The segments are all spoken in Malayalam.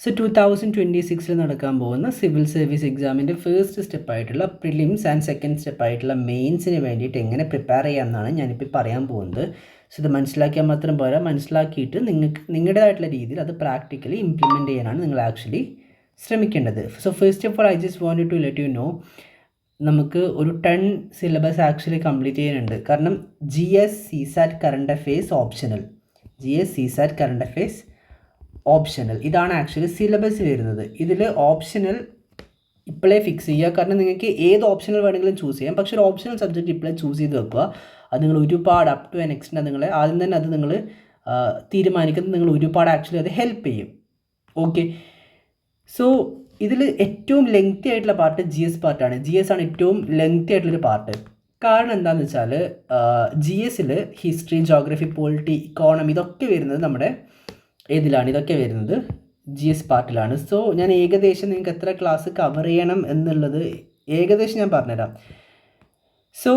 സോ 2026 നടക്കാൻ പോകുന്ന സിവിൽ സർവീസ് എക്സാമിൻ്റെ ഫസ്റ്റ് സ്റ്റെപ്പായിട്ടുള്ള പ്രിലിംസ് ആൻഡ് സെക്കൻഡ് സ്റ്റെപ്പായിട്ടുള്ള മെയിൻസിന് വേണ്ടിയിട്ട് എങ്ങനെ പ്രിപ്പയർ ചെയ്യാമെന്നാണ് ഞാനിപ്പോൾ പറയാൻ പോകുന്നത്. സോ ഇത് മനസ്സിലാക്കിയാൽ മാത്രം പോരാ, മനസ്സിലാക്കിയിട്ട് നിങ്ങൾക്ക് നിങ്ങളുടേതായിട്ടുള്ള രീതിയിൽ അത് പ്രാക്ടിക്കലി ഇംപ്ലിമെൻറ്റ് ചെയ്യാനാണ് നിങ്ങൾ ആക്ച്വലി ശ്രമിക്കേണ്ടത്. So first of all I just wanted to let you know, നമുക്ക് ഒരു 10 സിലബസ് ആക്ച്വലി കംപ്ലീറ്റ് ചെയ്യാനുണ്ട്. കാരണം GS CSAT current affairs optional, GS CSAT current affairs optional, ഇതാണ് ആക്ച്വലി സിലബസ് വരുന്നത്. ഇതിൽ ഓപ്ഷണൽ ഇപ്പോഴേ ഫിക്സ് ചെയ്യുക. കാരണം നിങ്ങൾക്ക് ഏത് ഓപ്ഷണൽ വേണമെങ്കിലും ചൂസ് ചെയ്യാം, പക്ഷേ ഒരു ഓപ്ഷണൽ സബ്ജക്റ്റ് ഇപ്പോഴേ ചൂസ് ചെയ്ത് വെക്കുക. അത് നിങ്ങൾ ഒരുപാട് അപ് ടു ആൻ എക്സ്റ്റെൻഡ് നിങ്ങളെ ആദ്യം തന്നെ അത് നിങ്ങൾ തീരുമാനിക്കുന്നത് നിങ്ങൾ ഒരുപാട് ആക്ച്വലി അത് ഹെൽപ്പ് ചെയ്യും. ഓക്കെ, സോ ഇതിൽ ഏറ്റവും ലെങ്തി ആയിട്ടുള്ള പാർട്ട് GS പാർട്ടാണ്. GS ആണ് ഏറ്റവും ലെങ്തി ആയിട്ടുള്ളൊരു പാർട്ട്. കാരണം എന്താണെന്ന് വെച്ചാൽ GSൽ ഹിസ്റ്ററി, ജോഗ്രഫി, പോളിറ്റി, ഇക്കോണമി ഇതൊക്കെ വരുന്നത് നമ്മുടെ ഏതിലാണ്? ഇതൊക്കെ വരുന്നത് GS പാർട്ടിലാണ്. സോ ഞാൻ ഏകദേശം നിങ്ങൾക്ക് എത്ര ക്ലാസ് കവർ ചെയ്യണം എന്നുള്ളത് ഏകദേശം ഞാൻ പറഞ്ഞുതരാം. സോ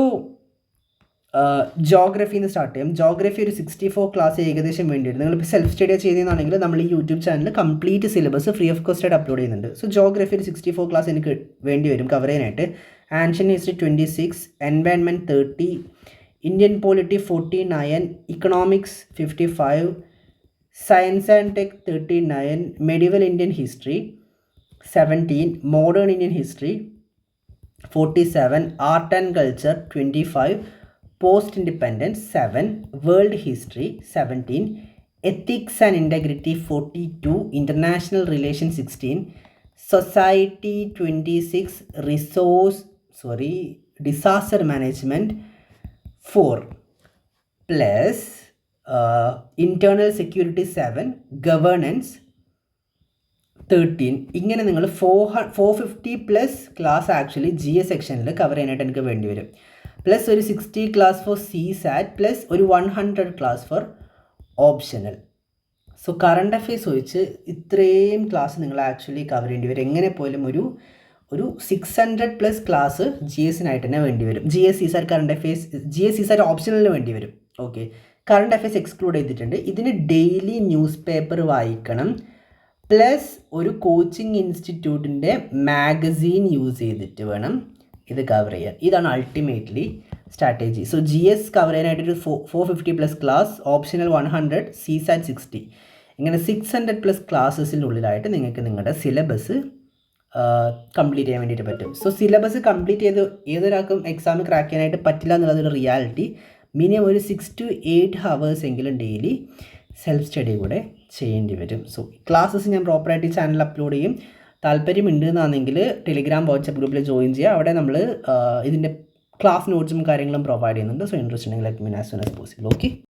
ജോഗ്രഫിന്ന് സ്റ്റാർട്ട് ചെയ്യാം. ജോഗ്രഫി ഒരു 64 ക്ലാസ് ഏകദേശം വേണ്ടി വരും. നിങ്ങളിപ്പോൾ സെൽഫ് സ്റ്റഡി ചെയ്യുന്നതാണെങ്കിൽ നമ്മൾ ഈ YouTube channel complete syllabus free of cost ആയിട്ട് അപ്ലോഡ് ചെയ്യുന്നുണ്ട്. സോ ജോഗ്രഫി ഒരു 64 ക്ലാസ് എനിക്ക് വേണ്ടി വരും കവർ ചെയ്യാനായിട്ട്. Ancient history 26, environment 30, Indian polity 49, economics 55, science and tech 39, medieval Indian history 17, modern Indian history 47, art and culture 25, post independence 7, world history 17, ethics and integrity 42, international relation 16, society 26, disaster management 4, plus internal security 7, governance 13. ഇങ്ങനെ നിങ്ങൾ 450 പ്ലസ് ക്ലാസ് ആക്ച്വലി GS സെക്ഷനിൽ കവർ ചെയ്യാനായിട്ട് എനിക്ക് വേണ്ടി വരും. പ്ലസ് ഒരു 60 ക്ലാസ് ഫോർ CSAT, പ്ലസ് ഒരു 100 class for optional. So current affairs ഒഴിച്ച് ഇത്രയും ക്ലാസ് നിങ്ങൾ ആക്ച്വലി കവർ ചെയ്യേണ്ടി വരും. എങ്ങനെ പോലും ഒരു 600 പ്ലസ് ക്ലാസ് GSനായിട്ട് തന്നെ വേണ്ടി വരും. GS CSAT current affairs, GS CSAT ഓപ്ഷണലിന് വേണ്ടി വരും. ഓക്കെ, കറണ്ട് അഫെയർസ് എക്സ്ക്ലൂഡ് ചെയ്തിട്ടുണ്ട്. ഇതിന് ഡെയിലി ന്യൂസ് പേപ്പർ വായിക്കണം, പ്ലസ് ഒരു കോച്ചിങ് ഇൻസ്റ്റിറ്റ്യൂട്ടിൻ്റെ മാഗസീൻ യൂസ് ചെയ്തിട്ട് വേണം ഇത് കവർ ചെയ്യാൻ. ഇതാണ് ultimately strategy. So GS cover ചെയ്യാനായിട്ടൊരു 450 പ്ലസ് ക്ലാസ്, ഓപ്ഷണൽ 100, CSAT 60, ഇങ്ങനെ 600 പ്ലസ് ക്ലാസ്സസിനുള്ളിലായിട്ട് നിങ്ങൾക്ക് നിങ്ങളുടെ സിലബസ് കംപ്ലീറ്റ് ചെയ്യാൻ വേണ്ടിയിട്ട് പറ്റും. സോ സിലബസ് കംപ്ലീറ്റ് ചെയ്ത് ഏതൊരാൾക്കും എക്സാം ക്രാക്ക് ചെയ്യാനായിട്ട് പറ്റില്ല എന്നുള്ളതൊരു റിയാലിറ്റി. മിനിമം ഒരു 6 to 8 hours എങ്കിലും ഡെയിലി സെൽഫ് സ്റ്റഡി കൂടെ ചെയ്യേണ്ടി വരും. സോ ക്ലാസ്സസ് ഞാൻ പ്രോപ്പറായിട്ട് ചാനൽ അപ്ലോഡ് ചെയ്യും. താല്പര്യമുണ്ട് എന്നാണെങ്കിൽ ടെലിഗ്രാം, വാട്സപ്പ് ഗ്രൂപ്പിൽ ജോയിൻ ചെയ്യുക. അവിടെ നമ്മൾ ഇതിൻ്റെ ക്ലാസ് നോട്ട്സും കാര്യങ്ങളും പ്രൊവൈഡ് ചെയ്യുന്നുണ്ട്. സോ ഇൻട്രസ്റ്റ് ഉണ്ടെങ്കിൽ let me know as soon as possible. Okay.